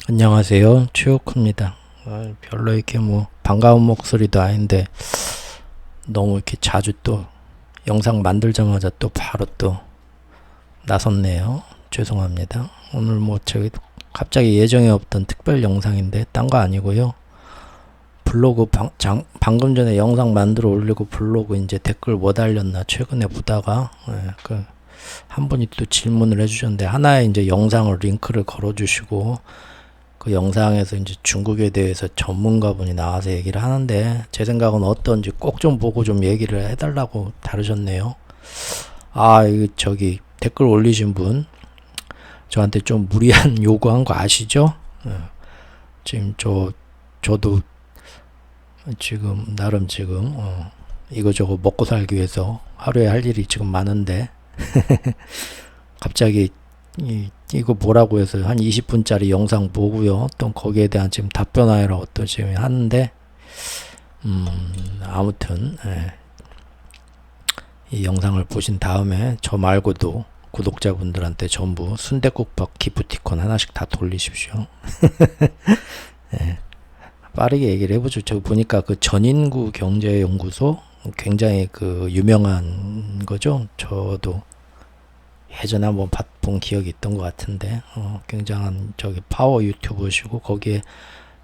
안녕하세요. 최욱입니다. 별로 이렇게 뭐 반가운 목소리도 아닌데 너무 이렇게 자주 또 영상 만들자마자 또 바로 또 나섰네요. 죄송합니다. 오늘 뭐 저기 갑자기 예정에 없던 특별 영상인데 딴 거 아니고요. 블로그 방금 전에 영상 만들어 올리고 블로그 이제 댓글 뭐 달렸나 최근에 보다가 한 분이 또 질문을 해주셨는데 하나의 이제 영상을 링크를 걸어주시고 그 영상에서 이제 중국에 대해서 전문가분이 나와서 얘기를 하는데 제 생각은 어떤지 꼭 좀 보고 좀 얘기를 해달라고 다루셨네요. 이거 저기 댓글 올리신 분 저한테 좀 무리한 요구한 거 아시죠? 지금 저도 지금 나름 지금 이거저거 먹고 살기 위해서 하루에 할 일이 지금 많은데 갑자기 이거 뭐라고 해서 한 20분짜리 영상 보고요. 또 거기에 대한 지금 답변하라고 또 지금 하는데 아무튼 이 영상을 보신 다음에 저 말고도 구독자분들한테 전부 순댓국밥 기프티콘 하나씩 다 돌리십시오. 빠르게 얘기를 해보죠. 저 보니까 그 전인구 경제연구소 굉장히 그 유명한 거죠. 저도 예전에 한번 본 기억이 있던 것 같은데 굉장한 저기 파워 유튜버시고 거기에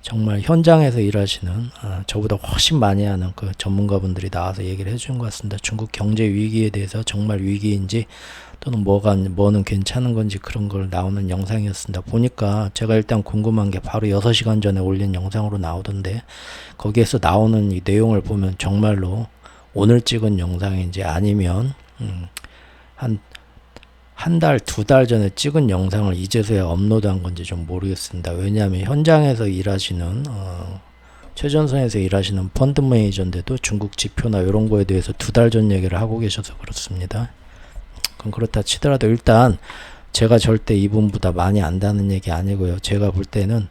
정말 현장에서 일하시는 저보다 훨씬 많이 하는 그 전문가분들이 나와서 얘기를 해주는 것 같습니다. 중국 경제 위기에 대해서 정말 위기인지 또는 뭐는 괜찮은 건지 그런 걸 나오는 영상이었습니다. 보니까 제가 일단 궁금한 게 바로 6시간 전에 올린 영상으로 나오던데 거기에서 나오는 이 내용을 보면 정말로 오늘 찍은 영상인지 아니면 한 달, 2달 전에 찍은 영상을 이제서야 업로드한 건지 좀 모르겠습니다. 왜냐하면 현장에서 일하시는 최전선에서 일하시는 펀드 매니저인데도 중국 지표나 이런 거에 대해서 2달 전 얘기를 하고 계셔서 그렇습니다. 그럼 그렇다 치더라도 일단 제가 절대 이분보다 많이 안다는 얘기 아니고요. 제가 볼 때는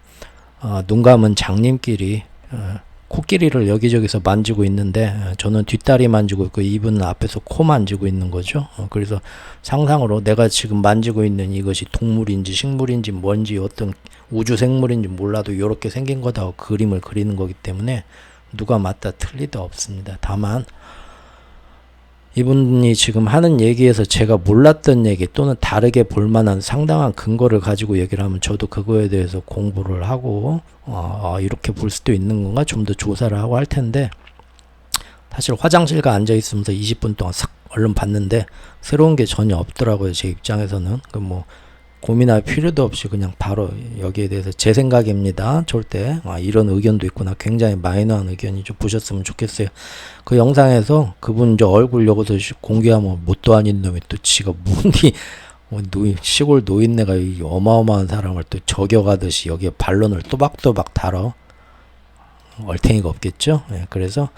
눈 감은 장님끼리 코끼리를 여기저기서 만지고 있는데 저는 뒷다리 만지고 있고 이분은 앞에서 코 만지고 있는 거죠. 그래서 상상으로 내가 지금 만지고 있는 이것이 동물인지 식물인지 뭔지 어떤 우주 생물인지 몰라도 이렇게 생긴 거다 하고 그림을 그리는 거기 때문에 누가 맞다 틀리다 없습니다. 다만 이분이 지금 하는 얘기에서 제가 몰랐던 얘기 또는 다르게 볼만한 상당한 근거를 가지고 얘기를 하면 저도 그거에 대해서 공부를 하고 이렇게 볼 수도 있는 건가 좀 더 조사를 하고 할 텐데 사실 화장실 가 앉아 있으면서 20분 동안 싹 얼른 봤는데 새로운 게 전혀 없더라고요. 제 입장에서는 뭐 고민할 필요도 없이 그냥 바로 여기에 대해서 제 생각입니다. 절대 이런 의견도 있구나. 굉장히 마이너한 의견이죠. 보셨으면 좋겠어요. 그 영상에서 그분 저 얼굴 여기서 공개하면 뭣도 아닌 놈이 또 지가 시골 노인네가 이 어마어마한 사람을 또 저격하듯이 여기에 반론을 또박또박 달어. 얼탱이가 없겠죠. 그래서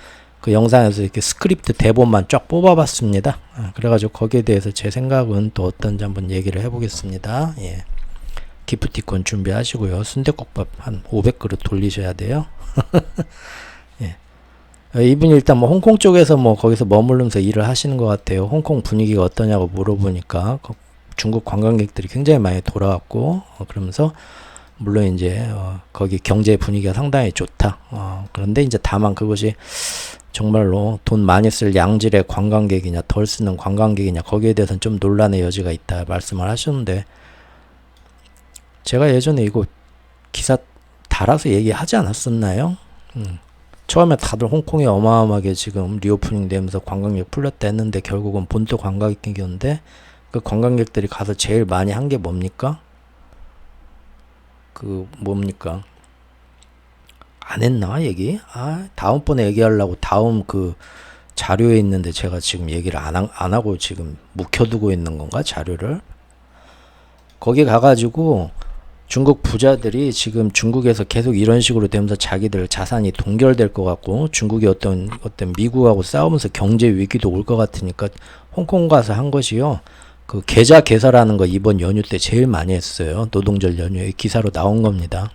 그 영상에서 이렇게 스크립트 대본만 쫙 뽑아봤습니다. 그래가지고 거기에 대해서 제 생각은 또 어떤지 한번 얘기를 해보겠습니다. 기프티콘 준비하시고요. 순댓국밥 한 500그릇 돌리셔야 돼요. 이분이 일단 뭐 홍콩 쪽에서 뭐 거기서 머물면서 일을 하시는 것 같아요. 홍콩 분위기가 어떠냐고 물어보니까 중국 관광객들이 굉장히 많이 돌아왔고 그러면서 물론 이제 거기 경제 분위기가 상당히 좋다. 그런데 이제 다만 그것이 정말로 돈 많이 쓸 양질의 관광객이냐 덜 쓰는 관광객이냐 거기에 대해서는 좀 논란의 여지가 있다 말씀을 하셨는데 제가 예전에 이거 기사 달아서 얘기하지 않았었나요? 처음에 다들 홍콩이 어마어마하게 지금 리오프닝 되면서 관광객 풀렸다 했는데 결국은 본토 관광객이었는데 그 관광객들이 가서 제일 많이 한 게 뭡니까? 안 했나 얘기? 다음번에 얘기하려고 다음 그 자료에 있는데 제가 지금 얘기를 안 하고 지금 묵혀두고 있는 건가 자료를? 거기 가가지고 중국 부자들이 지금 중국에서 계속 이런 식으로 되면서 자기들 자산이 동결될 것 같고 중국이 어떤 미국하고 싸우면서 경제 위기도 올 것 같으니까 홍콩 가서 한 것이요. 그 계좌 개설하는 거 이번 연휴 때 제일 많이 했어요. 노동절 연휴에 기사로 나온 겁니다.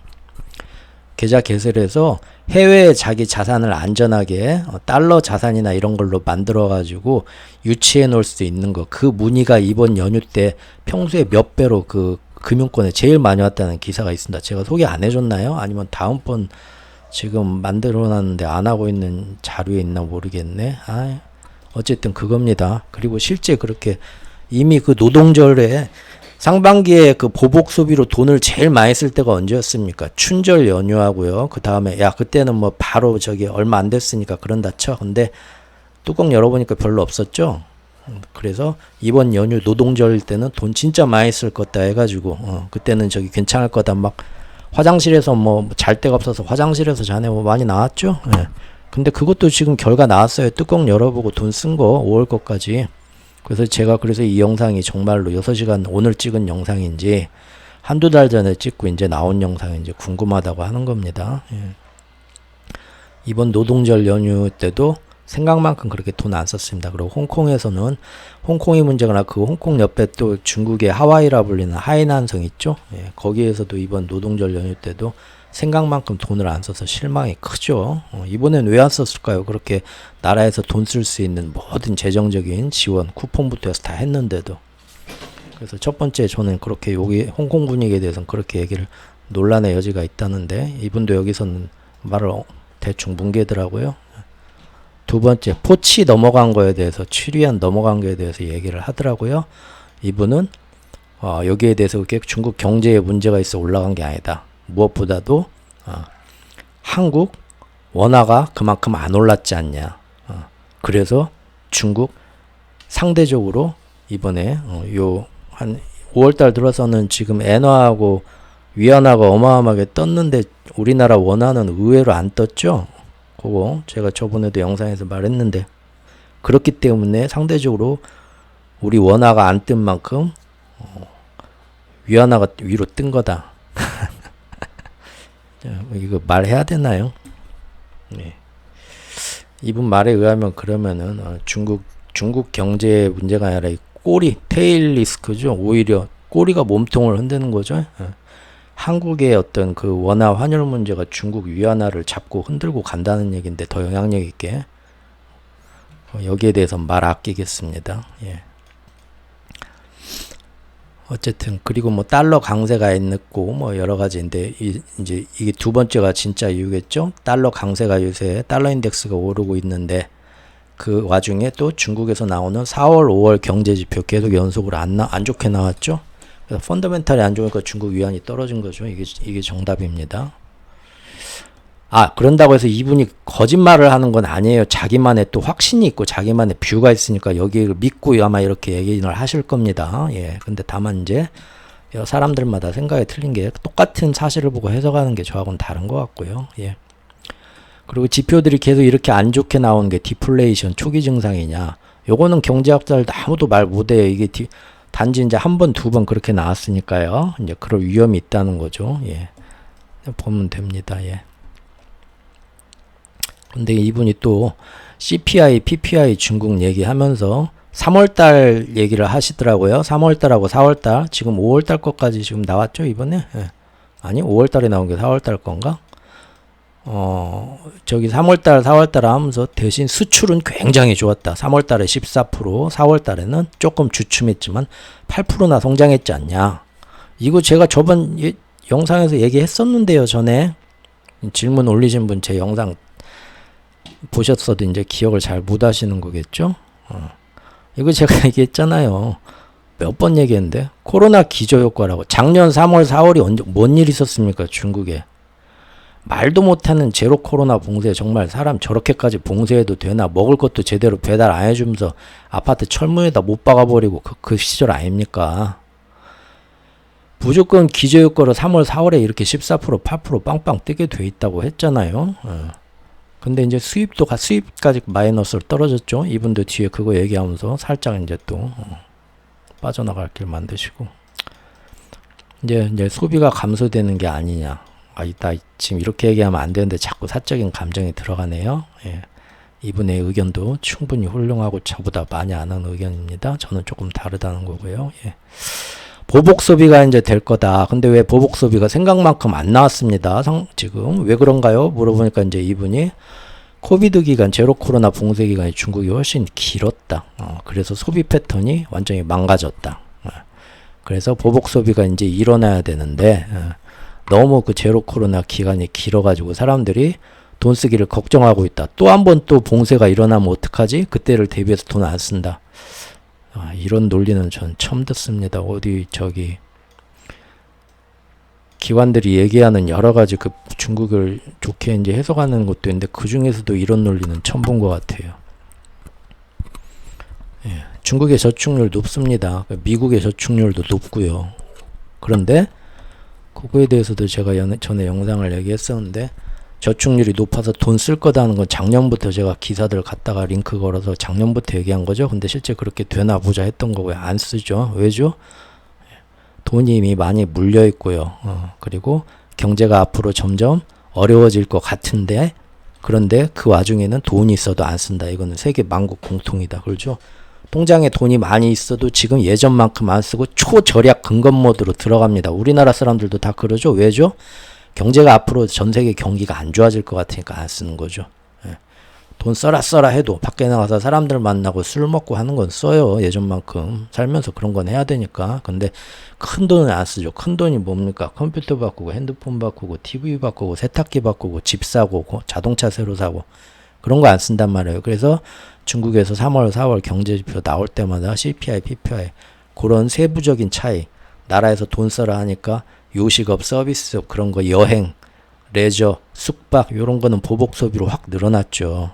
계좌 개설해서 해외에 자기 자산을 안전하게 달러 자산이나 이런 걸로 만들어 가지고 유치해 놓을 수 있는 거 그 문의가 이번 연휴 때 평소에 몇 배로 그 금융권에 제일 많이 왔다는 기사가 있습니다. 제가 소개 안 해줬나요? 아니면 다음번 지금 만들어놨는데 안 하고 있는 자료에 있나 모르겠네. 어쨌든 그겁니다. 그리고 실제 그렇게 이미 그 노동절에 상반기에 그 보복 소비로 돈을 제일 많이 쓸 때가 언제였습니까? 춘절 연휴하고요. 그 다음에 그때는 뭐 바로 저기 얼마 안 됐으니까 그런다 쳐. 근데 뚜껑 열어보니까 별로 없었죠. 그래서 이번 연휴 노동절 때는 돈 진짜 많이 쓸 거다 해가지고 그때는 저기 괜찮을 거다 막 화장실에서 뭐 잘 데가 없어서 화장실에서 자네 뭐 많이 나왔죠. 예. 근데 그것도 지금 결과 나왔어요. 뚜껑 열어보고 돈 쓴 거 5월 거까지. 그래서 제가 이 영상이 정말로 6시간 오늘 찍은 영상인지 한두 달 전에 찍고 이제 나온 영상인지 궁금하다고 하는 겁니다. 예. 이번 노동절 연휴 때도 생각만큼 그렇게 돈 안 썼습니다. 그리고 홍콩에서는 홍콩이 문제가 그 홍콩 옆에 또 중국의 하와이라 불리는 하이난성 있죠. 예, 거기에서도 이번 노동절 연휴 때도 생각만큼 돈을 안 써서 실망이 크죠. 이번엔 왜 안 썼을까요? 그렇게 나라에서 돈 쓸 수 있는 모든 재정적인 지원, 쿠폰부터 해서 다 했는데도. 그래서 첫 번째 저는 그렇게 여기 홍콩 분위기에 대해서는 그렇게 얘기를 논란의 여지가 있다는데 이분도 여기서는 말을 대충 뭉개더라고요. 두 번째, 포치 넘어간 거에 대해서, 취리안 넘어간 거에 대해서 얘기를 하더라고요. 이분은 여기에 대해서 그렇게 중국 경제에 문제가 있어 올라간 게 아니다. 무엇보다도 한국 원화가 그만큼 안 올랐지 않냐. 그래서 중국 상대적으로 이번에 요 한 5월달 들어서는 지금 엔화하고 위안화가 어마어마하게 떴는데 우리나라 원화는 의외로 안 떴죠. 그거 제가 저번에도 영상에서 말했는데 그렇기 때문에 상대적으로 우리 원화가 안 뜬 만큼 위안화가 위로 뜬 거다. 이거 말해야 되나요? 네. 이분 말에 의하면 그러면은 중국 경제의 문제가 아니라 이 꼬리 테일 리스크죠. 오히려 꼬리가 몸통을 흔드는 거죠. 한국의 어떤 그 원화 환율 문제가 중국 위안화를 잡고 흔들고 간다는 얘기인데 더 영향력 있게 여기에 대해서 말 아끼겠습니다. 예. 어쨌든 그리고 뭐 달러 강세가 있고 뭐 여러 가지인데 이제 이게 두 번째가 진짜 이유겠죠. 달러 강세가 요새 달러 인덱스가 오르고 있는데 그 와중에 또 중국에서 나오는 4월, 5월 경제 지표 계속 연속으로 안 좋게 나왔죠. 그래서 펀더멘탈이 안 좋으니까 중국 위안이 떨어진 거죠. 이게 정답입니다. 그런다고 해서 이분이 거짓말을 하는 건 아니에요. 자기만의 또 확신이 있고 자기만의 뷰가 있으니까 여기를 믿고 아마 이렇게 얘기를 하실 겁니다. 예. 근데 다만 이제 사람들마다 생각이 틀린 게 똑같은 사실을 보고 해석하는 게 저하고는 다른 것 같고요. 예. 그리고 지표들이 계속 이렇게 안 좋게 나오는 게 디플레이션 초기 증상이냐. 요거는 경제학자들도 아무도 말 못해요. 이게 단지 이제 한 번, 두 번 그렇게 나왔으니까요. 이제 그럴 위험이 있다는 거죠. 예. 보면 됩니다. 예. 근데 이분이 또 CPI, PPI 중국 얘기하면서 3월달 얘기를 하시더라고요. 3월달하고 4월달, 지금 5월달 것까지 지금 나왔죠, 이번에? 예. 아니, 5월달에 나온 게 4월달 건가? 저기 3월달, 4월달 하면서 대신 수출은 굉장히 좋았다. 3월달에 14%, 4월달에는 조금 주춤했지만 8%나 성장했지 않냐. 이거 제가 저번 영상에서 얘기했었는데요, 전에. 질문 올리신 분 제 영상 보셨어도 이제 기억을 잘 못 하시는 거겠죠? 이거 제가 얘기했잖아요. 몇 번 얘기했는데? 코로나 기저효과라고. 작년 3월, 4월이 뭔 일 있었습니까, 중국에? 말도 못하는 제로 코로나 봉쇄. 정말 사람 저렇게까지 봉쇄해도 되나? 먹을 것도 제대로 배달 안 해주면서 아파트 철문에다 못 박아버리고 그 시절 아닙니까? 무조건 기저효과로 3월, 4월에 이렇게 14%, 8% 빵빵 뜨게 돼 있다고 했잖아요. 근데 이제 수입까지 마이너스로 떨어졌죠. 이분도 뒤에 그거 얘기하면서 살짝 이제 또 빠져나갈 길 만드시고 이제 소비가 감소되는 게 아니냐. 나 지금 이렇게 얘기하면 안 되는데 자꾸 사적인 감정이 들어가네요. 예. 이분의 의견도 충분히 훌륭하고 저보다 많이 아는 의견입니다. 저는 조금 다르다는 거고요. 예. 보복 소비가 이제 될 거다. 근데 왜 보복 소비가 생각만큼 안 나왔습니다. 지금 왜 그런가요? 물어보니까 이제 이분이 코비드 기간, 제로 코로나 봉쇄 기간이 중국이 훨씬 길었다. 그래서 소비 패턴이 완전히 망가졌다. 그래서 보복 소비가 이제 일어나야 되는데 너무 그 제로 코로나 기간이 길어가지고 사람들이 돈 쓰기를 걱정하고 있다. 또 한 번 또 봉쇄가 일어나면 어떡하지? 그때를 대비해서 돈 안 쓴다. 이런 논리는 전 처음 듣습니다. 어디 저기 기관들이 얘기하는 여러 가지 그 중국을 좋게 이제 해석하는 것도 있는데 그 중에서도 이런 논리는 처음 본 것 같아요. 예, 중국의 저축률 높습니다. 미국의 저축률도 높고요. 그런데 그거에 대해서도 제가 전에 영상을 얘기했었는데 저축률이 높아서 돈 쓸 거다는 건 작년부터 제가 기사들 갖다가 링크 걸어서 작년부터 얘기한 거죠. 근데 실제 그렇게 되나 보자 했던 거고요. 안 쓰죠. 왜죠? 돈이 이미 많이 물려 있고요. 그리고 경제가 앞으로 점점 어려워질 것 같은데 그런데 그 와중에는 돈이 있어도 안 쓴다. 이거는 세계 만국 공통이다. 그렇죠? 통장에 돈이 많이 있어도 지금 예전만큼 안 쓰고 초절약 근검 모드로 들어갑니다. 우리나라 사람들도 다 그러죠. 왜죠? 경제가 앞으로 전 세계 경기가 안 좋아질 것 같으니까 안 쓰는 거죠. 예. 돈 써라 해도 밖에 나가서 사람들 만나고 술 먹고 하는 건 써요. 예전만큼 살면서 그런 건 해야 되니까. 근데 큰 돈은 안 쓰죠. 큰 돈이 뭡니까? 컴퓨터 바꾸고 핸드폰 바꾸고 TV 바꾸고 세탁기 바꾸고 집 사고 자동차 새로 사고 그런 거 안 쓴단 말이에요. 그래서 중국에서 3월 4월 경제지표 나올 때마다 CPI, PPI 그런 세부적인 차이 나라에서 돈 써라 하니까 요식업, 서비스업 그런 거 여행, 레저, 숙박 이런 거는 보복 소비로 확 늘어났죠.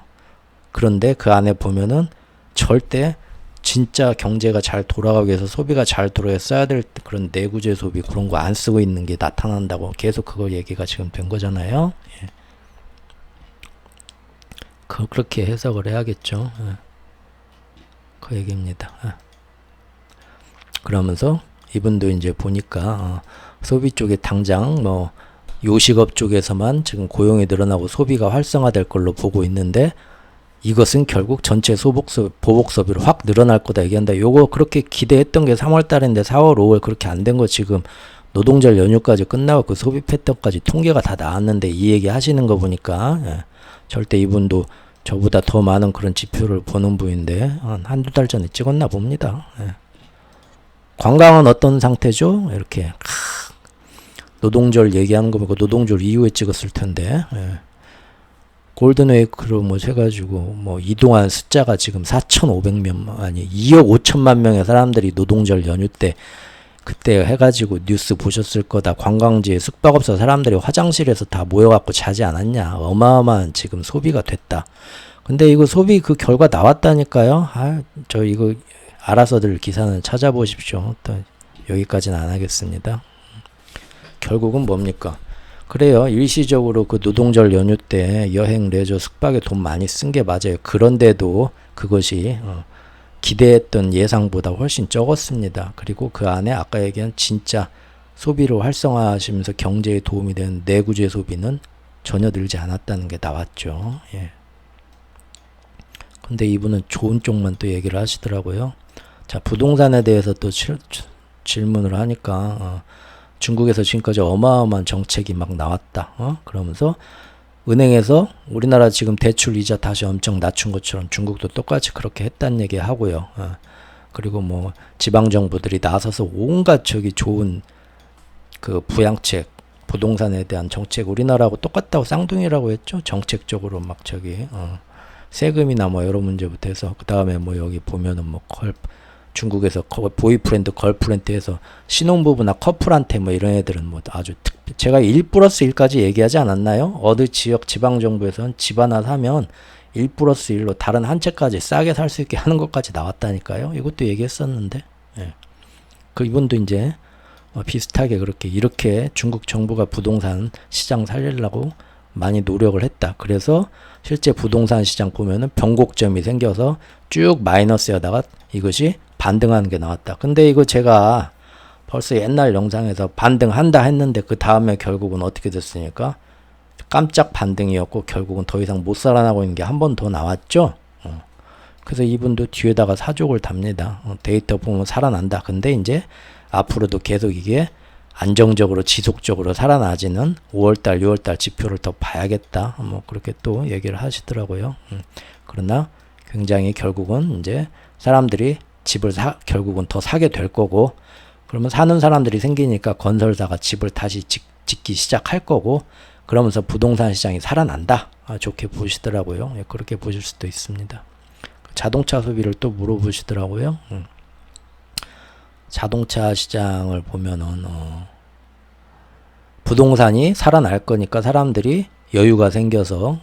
그런데 그 안에 보면은 절대 진짜 경제가 잘 돌아가기 위해서 소비가 잘 돌아야 써야 될 그런 내구재 소비 그런 거 안 쓰고 있는 게 나타난다고 계속 그거 얘기가 지금 된 거잖아요. 예. 그렇게 해석을 해야겠죠. 예. 그 얘기입니다. 예. 그러면서 이분도 이제 보니까 소비 쪽에 당장 뭐 요식업 쪽에서만 지금 고용이 늘어나고 소비가 활성화될 걸로 보고 있는데 이것은 결국 전체 보복 소비로 확 늘어날 거다 얘기한다. 요거 그렇게 기대했던 게 3월 달인데 4월, 5월 그렇게 안 된 거 지금 노동절 연휴까지 끝나고 그 소비 패턴까지 통계가 다 나왔는데 이 얘기 하시는 거 보니까 예, 절대 이분도 저보다 더 많은 그런 지표를 보는 분인데 한두 달 전에 찍었나 봅니다. 예. 관광은 어떤 상태죠? 이렇게 노동절 얘기하는 거 보고 노동절 이후에 찍었을 텐데 예. 골든웨이크로 뭐 해가지고 뭐 이동한 숫자가 지금 4,500명 아니 2억 5천만 명의 사람들이 노동절 연휴 때 그때 해가지고 뉴스 보셨을 거다. 관광지에 숙박업소 사람들이 화장실에서 다 모여갖고 자지 않았냐. 어마어마한 지금 소비가 됐다. 근데 이거 소비 그 결과 나왔다니까요. 저 이거 알아서들 기사는 찾아보십시오. 또 여기까지는 안 하겠습니다. 결국은 뭡니까? 그래요. 일시적으로 그 노동절 연휴 때 여행, 레저, 숙박에 돈 많이 쓴 게 맞아요. 그런데도 그것이 기대했던 예상보다 훨씬 적었습니다. 그리고 그 안에 아까 얘기한 진짜 소비를 활성화하시면서 경제에 도움이 되는 내구재 소비는 전혀 늘지 않았다는 게 나왔죠. 예. 근데 이분은 좋은 쪽만 또 얘기를 하시더라고요. 자, 부동산에 대해서 또 질문을 하니까 중국에서 지금까지 어마어마한 정책이 막 나왔다. 그러면서 은행에서 우리나라 지금 대출 이자 다시 엄청 낮춘 것처럼 중국도 똑같이 그렇게 했다는 얘기 하고요. 그리고 뭐 지방 정부들이 나서서 온갖 저기 좋은 그 부양책, 부동산에 대한 정책 우리나라하고 똑같다고 쌍둥이라고 했죠. 정책적으로 막 저기 세금이나 뭐 여러 문제부터 해서 그 다음에 뭐 여기 보면은 뭐 중국에서 보이프렌드, 걸프렌드 해서 신혼부부나 커플한테 뭐 이런 애들은 뭐 아주 제가 1+1까지 얘기하지 않았나요? 어느 지역 지방정부에서는 집 하나 사면 1+1로 다른 한 채까지 싸게 살 수 있게 하는 것까지 나왔다니까요. 이것도 얘기했었는데 예. 그 이분도 이제 비슷하게 이렇게 중국 정부가 부동산 시장 살리려고 많이 노력을 했다. 그래서 실제 부동산 시장 보면은 변곡점이 생겨서 쭉 마이너스에다가 이것이 반등하는 게 나왔다. 근데 이거 제가 벌써 옛날 영상에서 반등한다 했는데 그 다음에 결국은 어떻게 됐으니까 깜짝 반등이었고 결국은 더 이상 못 살아나고 있는 게 한 번 더 나왔죠. 그래서 이분도 뒤에다가 사족을 답니다. 데이터 보면 살아난다. 근데 이제 앞으로도 계속 이게 안정적으로 지속적으로 살아나지는 5월달 6월달 지표를 더 봐야겠다. 뭐 그렇게 또 얘기를 하시더라고요. 그러나 굉장히 결국은 이제 사람들이 집을 결국은 더 사게 될 거고 그러면 사는 사람들이 생기니까 건설사가 집을 다시 짓기 시작할 거고, 그러면서 부동산 시장이 살아난다. 좋게 보시더라고요. 예, 그렇게 보실 수도 있습니다. 자동차 소비를 또 물어보시더라고요. 자동차 시장을 보면은 부동산이 살아날 거니까 사람들이 여유가 생겨서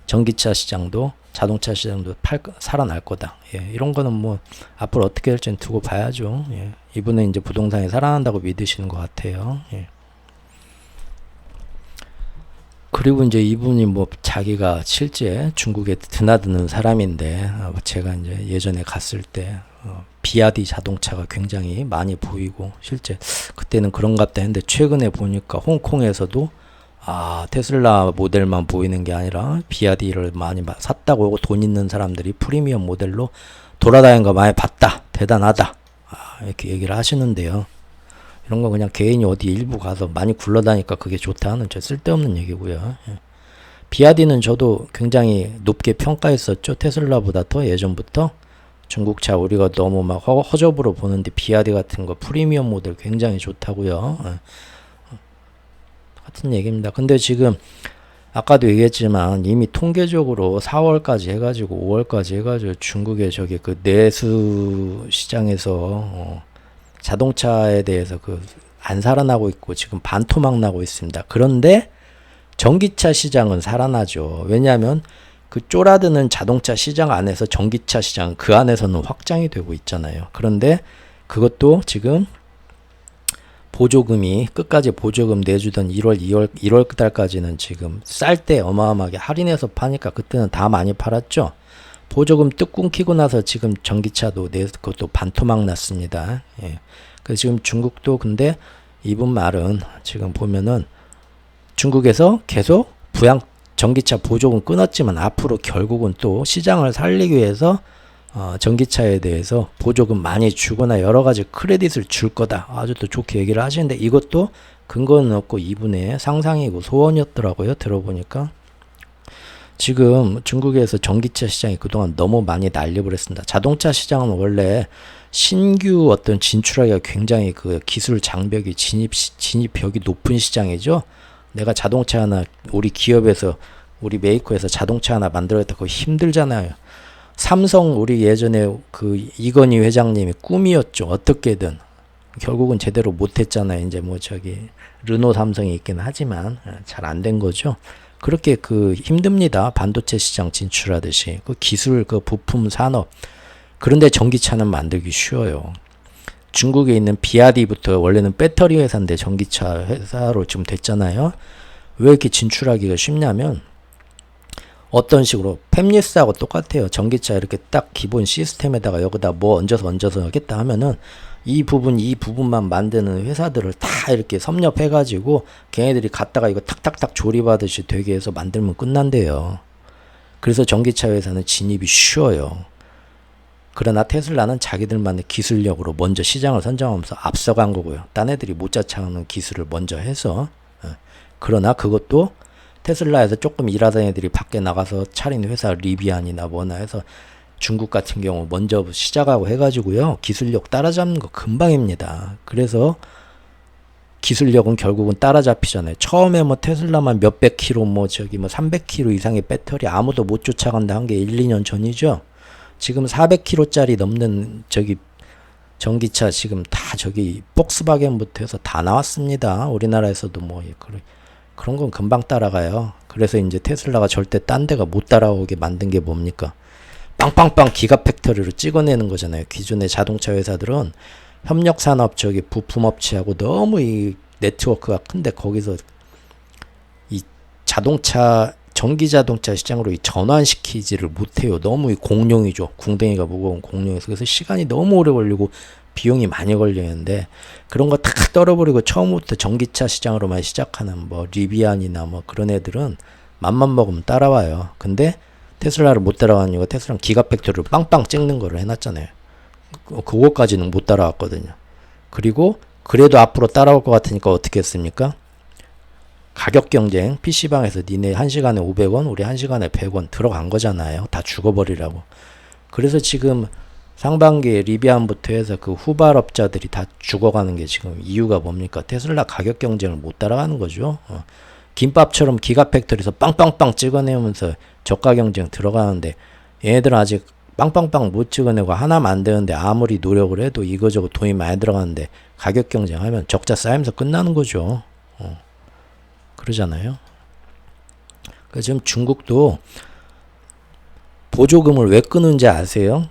전기차 시장도 자동차 시장도 살아날 거다. 예, 이런 거는 뭐 앞으로 어떻게 될지는 두고 봐야죠. 예, 이분은 이제 부동산이 살아난다고 믿으시는 것 같아요. 예. 그리고 이제 이분이 뭐 자기가 실제 중국에 드나드는 사람인데, 제가 이제 예전에 갔을 때 비아디 자동차가 굉장히 많이 보이고, 실제 그때는 그런갑다 했는데 최근에 보니까 홍콩에서도 테슬라 모델만 보이는 게 아니라 비아디를 많이 샀다고, 돈 있는 사람들이 프리미엄 모델로 돌아다니는 거 많이 봤다. 대단하다. 이렇게 얘기를 하시는데요. 이런 거 그냥 개인이 어디 일부 가서 많이 굴러다니까 그게 좋다는 저 쓸데없는 얘기고요. 예. 비아디는 저도 굉장히 높게 평가했었죠. 테슬라보다 더 예전부터. 중국차 우리가 너무 막 허접으로 보는데 비아디 같은 거 프리미엄 모델 굉장히 좋다고요. 예. 같은 얘기입니다. 근데 지금 아까도 얘기했지만 이미 통계적으로 4월까지 해가지고 5월까지 해가지고 중국의 저기 그 내수 시장에서 자동차에 대해서 안 살아나고 있고 지금 반토막 나고 있습니다. 그런데 전기차 시장은 살아나죠. 왜냐하면 그 쫄아드는 자동차 시장 안에서 전기차 시장 그 안에서는 확장이 되고 있잖아요. 그런데 그것도 지금 보조금이 끝까지 보조금 내주던 1월 달까지는 지금 쌀 때 어마어마하게 할인해서 파니까 그때는 다 많이 팔았죠. 보조금 뚝 끊기고 나서 지금 전기차도 그것도 반토막 났습니다. 예. 그래서 지금 중국도 근데 이분 말은 지금 보면은 중국에서 계속 전기차 보조금 끊었지만 앞으로 결국은 또 시장을 살리기 위해서 전기차에 대해서 보조금 많이 주거나 여러 가지 크레딧을 줄 거다. 아주 또 좋게 얘기를 하시는데 이것도 근거는 없고 이분의 상상이고 소원이었더라고요. 들어보니까. 지금 중국에서 전기차 시장이 그동안 너무 많이 난리버렸습니다. 자동차 시장은 원래 신규 어떤 진출하기가 굉장히 그 기술 장벽이 진입벽이 높은 시장이죠. 내가 자동차 하나 우리 기업에서 우리 메이커에서 자동차 하나 만들어야겠다 그거 힘들잖아요. 삼성 우리 예전에 그 이건희 회장님이 꿈이었죠. 어떻게든 결국은 제대로 못했잖아요. 이제 뭐 저기 르노 삼성이 있긴 하지만 잘 안 된 거죠. 그렇게 힘듭니다. 반도체 시장 진출하듯이 그 기술 그 부품 산업. 그런데 전기차는 만들기 쉬워요. 중국에 있는 비아디부터 원래는 배터리 회사인데 전기차 회사로 지금 됐잖아요. 왜 이렇게 진출하기가 쉽냐면 어떤 식으로 팹리스하고 똑같아요. 전기차 이렇게 딱 기본 시스템에다가 여기다 뭐 얹어서 하겠다 하면은 이 부분만 만드는 회사들을 다 이렇게 섭렵해가지고 걔네들이 갖다가 이거 탁탁탁 조립하듯이 되게 해서 만들면 끝난대요. 그래서 전기차 회사는 진입이 쉬워요. 그러나 테슬라는 자기들만의 기술력으로 먼저 시장을 선점하면서 앞서간 거고요. 딴 애들이 못 쫓아오는 기술을 먼저 해서. 그러나 그것도 테슬라에서 조금 일하던 애들이 밖에 나가서 차린 회사 리비안이나 뭐나 해서 중국 같은 경우 먼저 시작하고 해가지고요. 기술력 따라잡는 거 금방입니다. 그래서 기술력은 결국은 따라잡히잖아요. 처음에 뭐 테슬라만 몇백 킬로 뭐 300킬로 이상의 배터리 아무도 못 쫓아간다 한 게 1, 2년 전이죠. 지금 400킬로짜리 넘는 전기차 지금 다 폭스바겐부터 해서 다 나왔습니다. 우리나라에서도 뭐 그런 건 금방 따라가요. 그래서 이제 테슬라가 절대 딴 데가 못 따라오게 만든 게 뭡니까? 빵빵빵 기가 팩토리로 찍어내는 거잖아요. 기존의 자동차 회사들은 협력산업 부품업체하고 너무 이 네트워크가 큰데 거기서 이 전기자동차 시장으로 전환시키지를 못해요. 너무 이 공룡이죠. 궁뎅이가 무거운 공룡에서. 그래서 시간이 너무 오래 걸리고 비용이 많이 걸리는데 그런 거 다 떨어버리고 처음부터 전기차 시장으로만 시작하는 뭐 리비안이나 뭐 그런 애들은 맘만 먹으면 따라와요. 근데 테슬라를 못 따라가는 이유가 테슬라는 기가팩토리를 빵빵 찍는 거를 해놨잖아요. 그거까지는 못 따라왔거든요. 그리고 그래도 앞으로 따라올 것 같으니까 어떻게 했습니까? 가격 경쟁, PC방에서 니네 1시간에 500원, 우리 1시간에 100원 들어간 거잖아요. 다 죽어버리라고. 그래서 지금 상반기에 리비안부터 해서 그 후발업자들이 다 죽어가는 게 지금 이유가 뭡니까? 테슬라 가격 경쟁을 못 따라가는 거죠. 김밥처럼 기가팩토리에서 빵빵빵 찍어내면서 저가 경쟁 들어가는데 얘네들은 아직 빵빵빵 못 찍어내고 하나 만드는데 아무리 노력을 해도 이거저거 돈이 많이 들어가는데 가격 경쟁하면 적자 쌓이면서 끝나는 거죠. 그러잖아요. 그래서 지금 중국도 보조금을 왜 끄는지 아세요?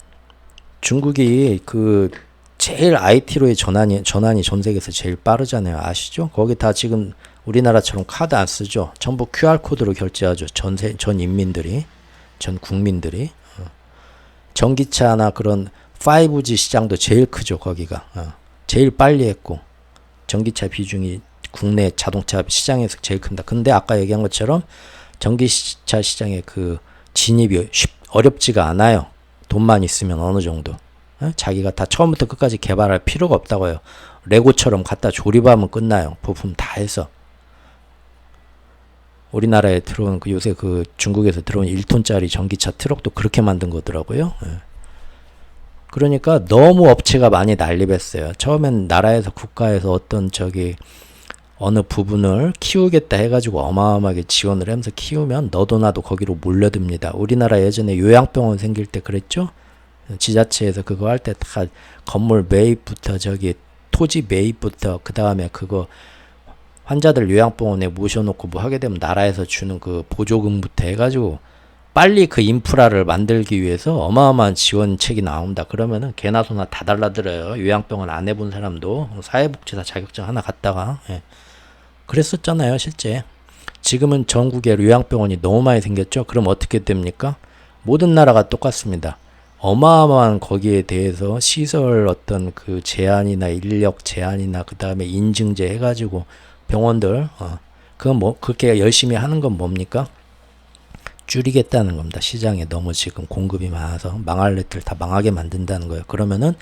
중국이 그 제일 IT로의 전환이 전 세계에서 제일 빠르잖아요. 아시죠? 거기 다 지금 우리나라처럼 카드 안 쓰죠. 전부 QR코드로 결제하죠. 전 인민들이, 전 국민들이. 전기차나 그런 5G 시장도 제일 크죠. 거기가. 제일 빨리 했고 전기차 비중이 국내 자동차 시장에서 제일 큽니다. 근데 아까 얘기한 것처럼 전기차 시장에 그 진입이 어렵지가 않아요. 돈만 있으면 어느 정도. 자기가 다 처음부터 끝까지 개발할 필요가 없다고요. 레고처럼 갖다 조립하면 끝나요. 부품 다 해서. 우리나라에 들어온 그 요새 그 중국에서 들어온 1톤짜리 전기차 트럭도 그렇게 만든 거더라고요. 그러니까 너무 업체가 많이 난립했어요. 처음엔 나라에서 국가에서 어떤 어느 부분을 키우겠다 해가지고 어마어마하게 지원을 하면서 키우면 너도 나도 거기로 몰려듭니다. 우리나라 예전에 요양병원 생길 때 그랬죠? 지자체에서 그거 할 때 다 건물 매입부터 토지 매입부터 그 다음에 그거 환자들 요양병원에 모셔놓고 뭐 하게 되면 나라에서 주는 그 보조금부터 해가지고 빨리 그 인프라를 만들기 위해서 어마어마한 지원책이 나온다. 그러면은 개나 소나 다 달라들어요. 요양병원 안 해본 사람도 사회복지사 자격증 하나 갖다가 그랬었잖아요. 실제 지금은 전국에 요양병원이 너무 많이 생겼죠. 그럼 어떻게 됩니까? 모든 나라가 똑같습니다. 어마어마한 거기에 대해서 시설 어떤 그 제한이나 인력 제한이나 그 다음에 인증제 해가지고 병원들 그건 뭐 그렇게 열심히 하는 건 뭡니까? 줄이겠다는 겁니다. 시장에 너무 지금 공급이 많아서 망할 애들 다 망하게 만든다는 거예요. 그러면은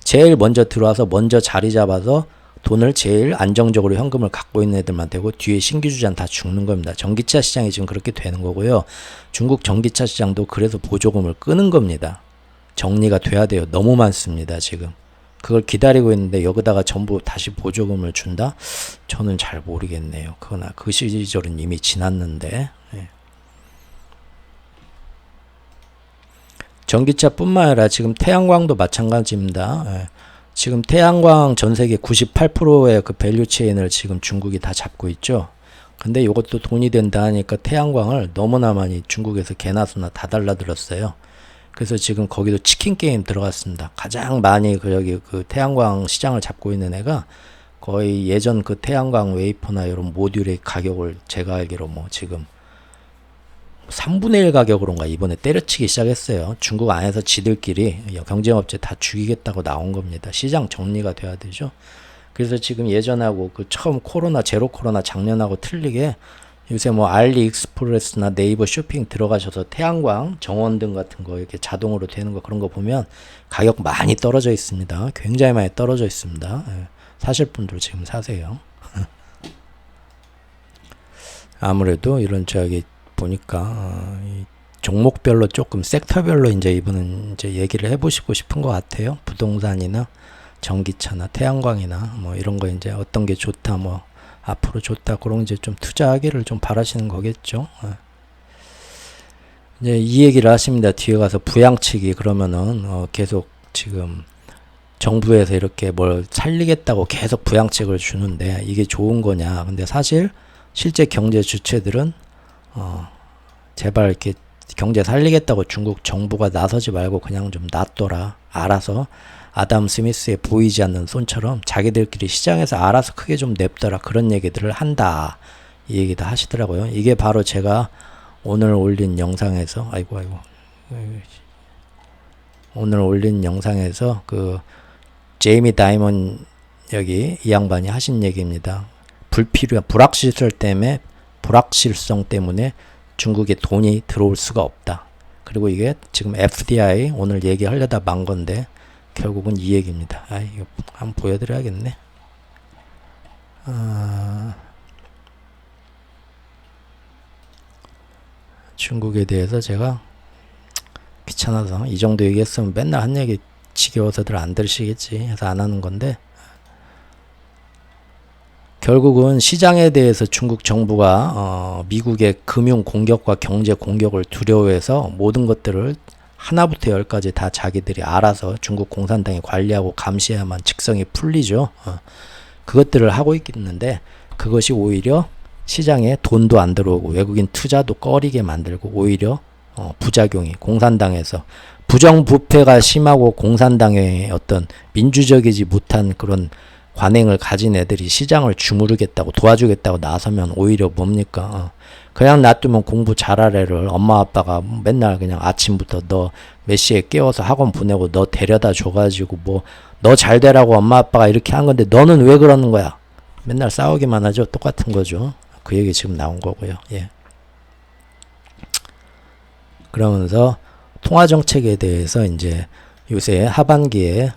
제일 먼저 들어와서 먼저 자리 잡아서 돈을 제일 안정적으로 현금을 갖고 있는 애들만 되고 뒤에 신규 주자는 다 죽는 겁니다. 전기차 시장이 지금 그렇게 되는 거고요. 중국 전기차 시장도 그래서 보조금을 끄는 겁니다. 정리가 돼야 돼요. 너무 많습니다. 지금. 그걸 기다리고 있는데 여기다가 전부 다시 보조금을 준다? 저는 잘 모르겠네요. 그거나 그 시절은 이미 지났는데. 전기차뿐만 아니라 지금 태양광도 마찬가지입니다. 지금 태양광 전 세계 98%의 그 밸류 체인을 지금 중국이 다 잡고 있죠. 근데 이것도 돈이 된다 하니까 태양광을 너무나 많이 중국에서 개나 소나 다 달라들었어요. 그래서 지금 거기도 치킨 게임 들어갔습니다. 가장 많이 그 태양광 시장을 잡고 있는 애가 거의 예전 그 태양광 웨이퍼나 이런 모듈의 가격을 제가 알기로 뭐 지금 3분의 1 가격으로인가 이번에 때려치기 시작했어요. 중국 안에서 지들끼리 경쟁업체 다 죽이겠다고 나온 겁니다. 시장 정리가 돼야 되죠. 그래서 지금 예전하고 그 처음 제로 코로나 작년하고 틀리게 요새 뭐 알리익스프레스나 네이버 쇼핑 들어가셔서 태양광 정원등 같은 거 이렇게 자동으로 되는 거 그런 거 보면 가격 많이 떨어져 있습니다. 굉장히 많이 떨어져 있습니다. 사실 분들 지금 사세요. 아무래도 이런 보니까 종목별로 조금 섹터별로 이제 이분은 이제 얘기를 해보시고 싶은 것 같아요. 부동산이나 전기차나 태양광이나 뭐 이런 거 이제 어떤 게 좋다 뭐 앞으로 좋다 그런 이제 좀 투자하기를 좀 바라시는 거겠죠. 이제 이 얘기를 하십니다. 뒤에 가서 부양책이 그러면은 계속 지금 정부에서 이렇게 뭘 살리겠다고 계속 부양책을 주는데 이게 좋은 거냐? 근데 사실 실제 경제 주체들은 제발 이렇게 경제 살리겠다고 중국 정부가 나서지 말고 그냥 좀 놔둬라. 알아서 아담 스미스의 보이지 않는 손처럼 자기들끼리 시장에서 알아서 크게 좀 냅둬라. 그런 얘기들을 한다. 이 얘기도 하시더라고요. 이게 바로 제가 오늘 올린 영상에서 오늘 올린 영상에서 그 제이미 다이먼 여기 이 양반이 하신 얘기입니다. 불확실성 때문에 중국에 돈이 들어올 수가 없다. 그리고 이게 지금 FDI 오늘 얘기하려다 만 건데 결국은 이 얘기입니다. 이거 한번 보여드려야겠네. 중국에 대해서 제가 귀찮아서 이 정도 얘기했으면 맨날 한 얘기 지겨워서들 안 들으시겠지 해서 안 하는 건데, 결국은 시장에 대해서 중국 정부가 미국의 금융 공격과 경제 공격을 두려워해서 모든 것들을 하나부터 열까지 다 자기들이 알아서 중국 공산당이 관리하고 감시해야만 직성이 풀리죠. 그것들을 하고 있는데, 그것이 오히려 시장에 돈도 안 들어오고 외국인 투자도 꺼리게 만들고, 오히려 부작용이 공산당에서 부정부패가 심하고 공산당의 어떤 민주적이지 못한 그런 관행을 가진 애들이 시장을 주무르겠다고 도와주겠다고 나서면 오히려 뭡니까? 그냥 놔두면 공부 잘할 애를 엄마 아빠가 맨날 그냥 아침부터 너 몇 시에 깨워서 학원 보내고 너 데려다 줘가지고 뭐 너 잘 되라고 엄마 아빠가 이렇게 한 건데 너는 왜 그러는 거야? 맨날 싸우기만 하죠. 똑같은 거죠. 그 얘기 지금 나온 거고요. 예. 그러면서 통화 정책에 대해서 이제 요새 하반기에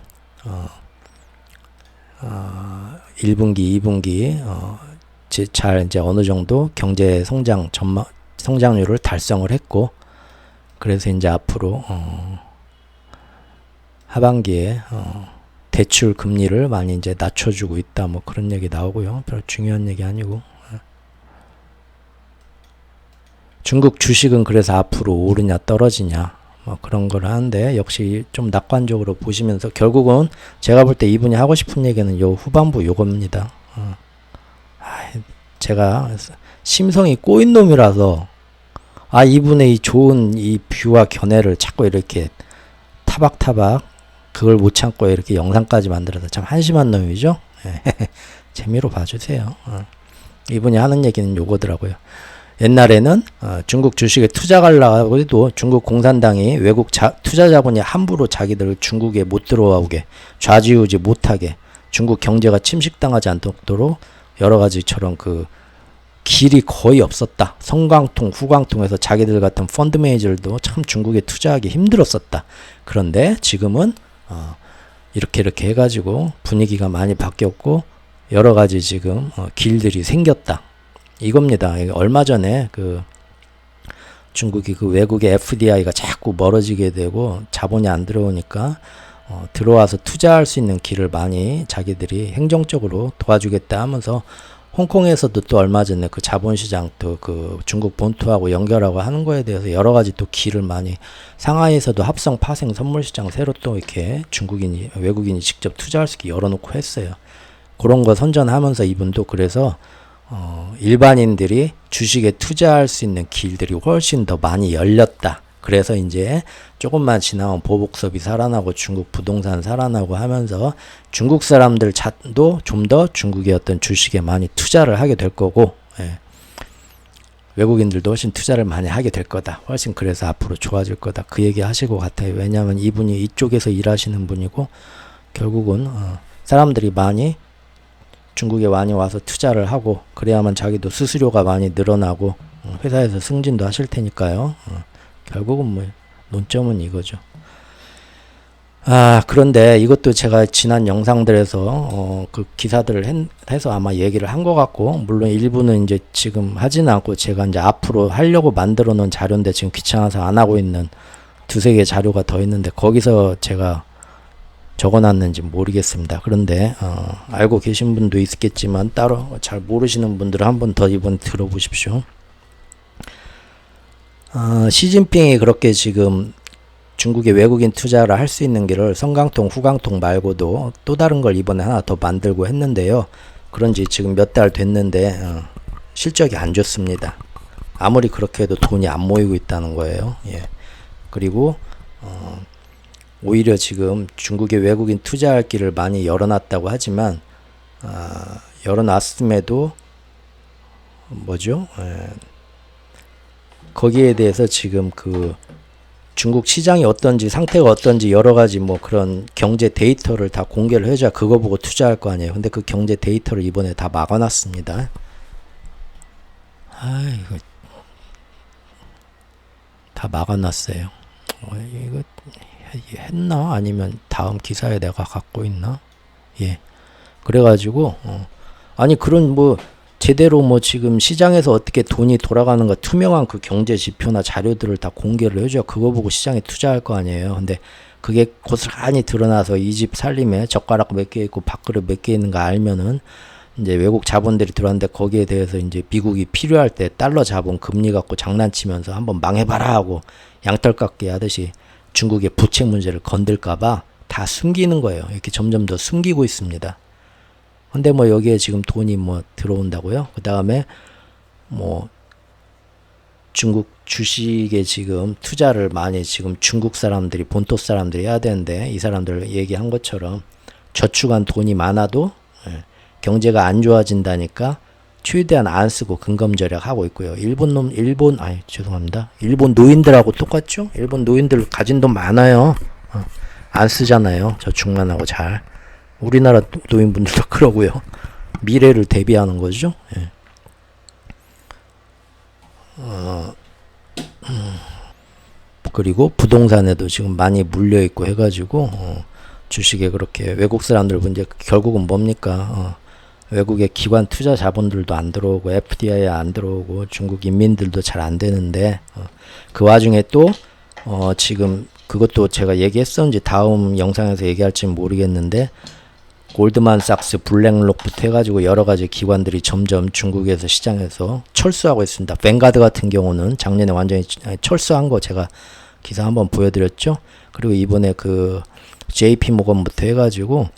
1분기, 2분기 잘 이제 어느 정도 경제 성장률을 달성을 했고, 그래서 이제 앞으로 하반기에 대출 금리를 많이 이제 낮춰주고 있다, 뭐 그런 얘기 나오고요. 별로 중요한 얘기 아니고. 중국 주식은 그래서 앞으로 오르냐 떨어지냐 뭐 그런 걸 하는데, 역시 좀 낙관적으로 보시면서 결국은 제가 볼 때 이분이 하고 싶은 얘기는 요 후반부 요겁니다. 제가 심성이 꼬인 놈이라서 이분의 이 좋은 이 뷰와 견해를 자꾸 이렇게 타박타박 그걸 못 참고 이렇게 영상까지 만들어서 참 한심한 놈이죠. 재미로 봐주세요. 이분이 하는 얘기는 요거더라고요. 옛날에는 중국 주식에 투자 가려고 해도 중국 공산당이 외국 투자 자본이 함부로 자기들 중국에 못 들어오게 좌지우지 못하게 중국 경제가 침식당하지 않도록 여러 가지처럼 그 길이 거의 없었다. 성광통, 후광통에서 자기들 같은 펀드 매니저들도 참 중국에 투자하기 힘들었었다. 그런데 지금은 이렇게 해가지고 분위기가 많이 바뀌었고 여러 가지 지금 길들이 생겼다. 이겁니다. 얼마 전에 그 중국이 그 외국의 FDI가 자꾸 멀어지게 되고 자본이 안 들어오니까 들어와서 투자할 수 있는 길을 많이 자기들이 행정적으로 도와주겠다 하면서 홍콩에서도 또 얼마 전에 그 자본시장 또 그 중국 본토하고 연결하고 하는 거에 대해서 여러 가지 또 길을 많이 상하이에서도 합성 파생 선물시장 새로 또 이렇게 외국인이 직접 투자할 수 있게 열어놓고 했어요. 그런 거 선전하면서 이분도 그래서 일반인들이 주식에 투자할 수 있는 길들이 훨씬 더 많이 열렸다. 그래서 이제 조금만 지나면 보복섭이 살아나고 중국 부동산 살아나고 하면서 중국 사람들도 좀 더 중국의 어떤 주식에 많이 투자를 하게 될 거고, 외국인들도 훨씬 투자를 많이 하게 될 거다. 훨씬 그래서 앞으로 좋아질 거다. 그 얘기 하실 것 같아요. 왜냐하면 이분이 이쪽에서 일하시는 분이고 결국은 사람들이 많이 중국에 많이 와서 투자를 하고 그래야만 자기도 수수료가 많이 늘어나고 회사에서 승진도 하실 테니까요. 결국은 뭐 논점은 이거죠. 그런데 이것도 제가 지난 영상들에서 그 기사들을 해서 아마 얘기를 한 것 같고, 물론 일부는 이제 지금 하지는 않고 제가 이제 앞으로 하려고 만들어 놓은 자료인데 지금 귀찮아서 안 하고 있는 두세 개 자료가 더 있는데 거기서 제가 적어놨는지 모르겠습니다. 그런데 알고 계신 분도 있겠지만 따로 잘 모르시는 분들은 한 번 더 이번 들어보십시오. 시진핑이 그렇게 지금 중국에 외국인 투자를 할 수 있는 길을 성강통, 후강통 말고도 또 다른 걸 이번에 하나 더 만들고 했는데요. 그런지 지금 몇 달 됐는데 실적이 안 좋습니다. 아무리 그렇게 해도 돈이 안 모이고 있다는 거예요. 예. 그리고 오히려 지금 중국에 외국인 투자할 길을 많이 열어놨다고 하지만 열어놨음에도 거기에 대해서 지금 그 중국 시장이 어떤지 상태가 어떤지 여러 가지 뭐 그런 경제 데이터를 다 공개를 해줘야 그거 보고 투자할 거 아니에요. 근데 그 경제 데이터를 이번에 다 막아놨습니다. 이거 다 막아놨어요. 이거 했나? 아니면 다음 기사에 내가 갖고 있나? 예. 그래가지고 아니 그런 뭐 제대로 뭐 지금 시장에서 어떻게 돈이 돌아가는가 투명한 그 경제 지표나 자료들을 다 공개를 해줘야 그거 보고 시장에 투자할 거 아니에요. 근데 그게 고스란히 드러나서 이 집 살림에 젓가락 몇 개 있고 밥그릇 몇 개 있는 거 알면은 이제 외국 자본들이 들어왔는데 거기에 대해서 이제 미국이 필요할 때 달러 자본 금리 갖고 장난치면서 한번 망해봐라 하고 양털깎기 하듯이 중국의 부채 문제를 건들까봐 다 숨기는 거예요. 이렇게 점점 더 숨기고 있습니다. 근데 뭐 여기에 지금 돈이 뭐 들어온다고요? 그 다음에 뭐 중국 주식에 지금 투자를 많이 지금 중국 사람들이 본토 사람들이 해야 되는데 이 사람들 얘기한 것처럼 저축한 돈이 많아도 경제가 안 좋아진다니까 최대한 안 쓰고 근검절약 하고 있고요. 일본 노인들하고 똑같죠? 일본 노인들 가진 돈 많아요. 안 쓰잖아요. 저축만 하고 잘. 우리나라 노인분들도 그러고요. 미래를 대비하는 거죠. 예. 그리고 부동산에도 지금 많이 물려 있고 해가지고 주식에 그렇게 외국 사람들 문제 결국은 뭡니까? 외국의 기관 투자 자본들도 안 들어오고 FDI 안 들어오고 중국 인민들도 잘 안 되는데 그 와중에 또 지금 그것도 제가 얘기했었는지 다음 영상에서 얘기할지는 모르겠는데 골드만삭스, 블랙록부터 해가지고 여러 가지 기관들이 점점 중국에서 시장에서 철수하고 있습니다. 뱅가드 같은 경우는 작년에 완전히 철수한 거 제가 기사 한번 보여드렸죠. 그리고 이번에 그 JP 모건부터 해가지고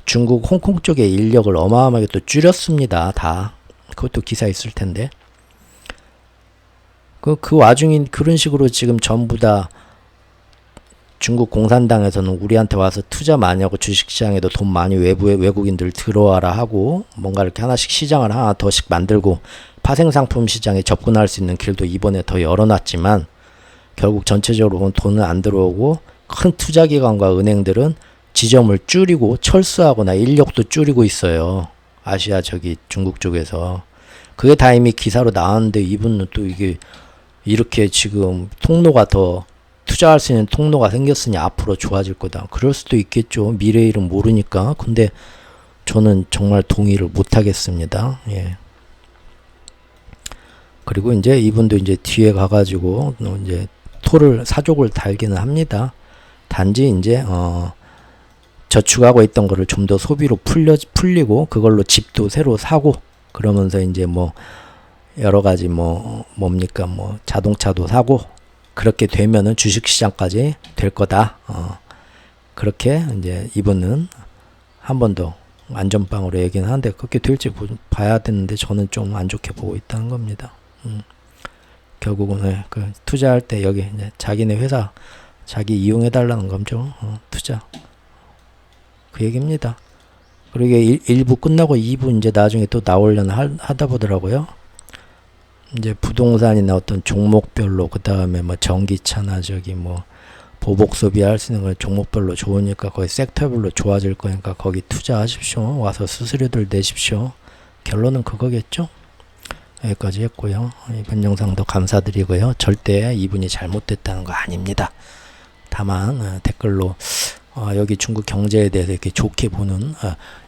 중국 홍콩 쪽의 인력을 어마어마하게 또 줄였습니다. 다. 그것도 기사 있을 텐데. 그 와중에 그런 식으로 지금 전부 다 중국 공산당에서는 우리한테 와서 투자 많이 하고 주식시장에도 돈 많이 외국인들 들어와라 하고 뭔가 이렇게 하나씩 시장을 하나 더씩 만들고 파생상품 시장에 접근할 수 있는 길도 이번에 더 열어놨지만 결국 전체적으로 돈은 안 들어오고 큰 투자기관과 은행들은 지점을 줄이고 철수하거나 인력도 줄이고 있어요. 아시아 중국 쪽에서. 그게 다 이미 기사로 나왔는데 이분은 또 이게 이렇게 지금 통로가 더 투자할 수 있는 통로가 생겼으니 앞으로 좋아질 거다. 그럴 수도 있겠죠. 미래 일은 모르니까. 근데 저는 정말 동의를 못 하겠습니다. 예. 그리고 이제 이분도 이제 뒤에 가가지고 이제 사족을 달기는 합니다. 단지 이제 저축하고 있던 거를 좀 더 소비로 풀리고 그걸로 집도 새로 사고 그러면서 이제 뭐 여러 가지 뭡니까 자동차도 사고 그렇게 되면은 주식시장까지 될 거다. 그렇게 이제 이분은 한 번 더 안전빵으로 얘기는 하는데 그렇게 될지 봐야 되는데 저는 좀 안 좋게 보고 있다는 겁니다. 결국은 그 투자할 때 여기 이제 자기네 회사 자기 이용해 달라는 거죠. 투자. 그 얘기입니다. 그리고 1부 끝나고 2부 이제 나중에 또 나오려나 하다 보더라고요. 이제 부동산이나 어떤 종목별로 그 다음에 전기차나 보복 소비할 수 있는 걸 종목별로 좋으니까 거기 섹터별로 좋아질 거니까 거기 투자하십시오. 와서 수수료들 내십시오. 결론은 그거겠죠. 여기까지 했고요. 이번 영상도 감사드리고요. 절대 이분이 잘못됐다는 거 아닙니다. 다만 댓글로 여기 중국 경제에 대해서 이렇게 좋게 보는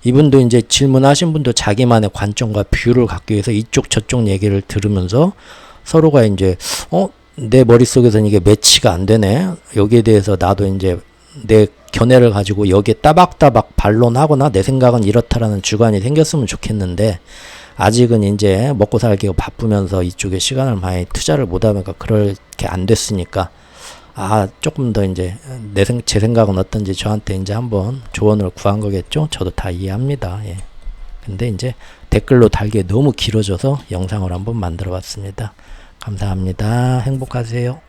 이분도 이제 질문하신 분도 자기만의 관점과 뷰를 갖기 위해서 이쪽 저쪽 얘기를 들으면서 서로가 이제 내 머릿속에서는 이게 매치가 안 되네. 여기에 대해서 나도 이제 내 견해를 가지고 여기에 따박따박 반론하거나 내 생각은 이렇다라는 주관이 생겼으면 좋겠는데 아직은 이제 먹고 살기가 바쁘면서 이쪽에 시간을 많이 투자를 못하니까 그렇게 안 됐으니까 조금 더 이제 제 생각은 어떤지 저한테 이제 한번 조언을 구한 거겠죠. 저도 다 이해합니다. 예. 근데 이제 댓글로 달기 너무 길어져서 영상을 한번 만들어 봤습니다. 감사합니다. 행복하세요.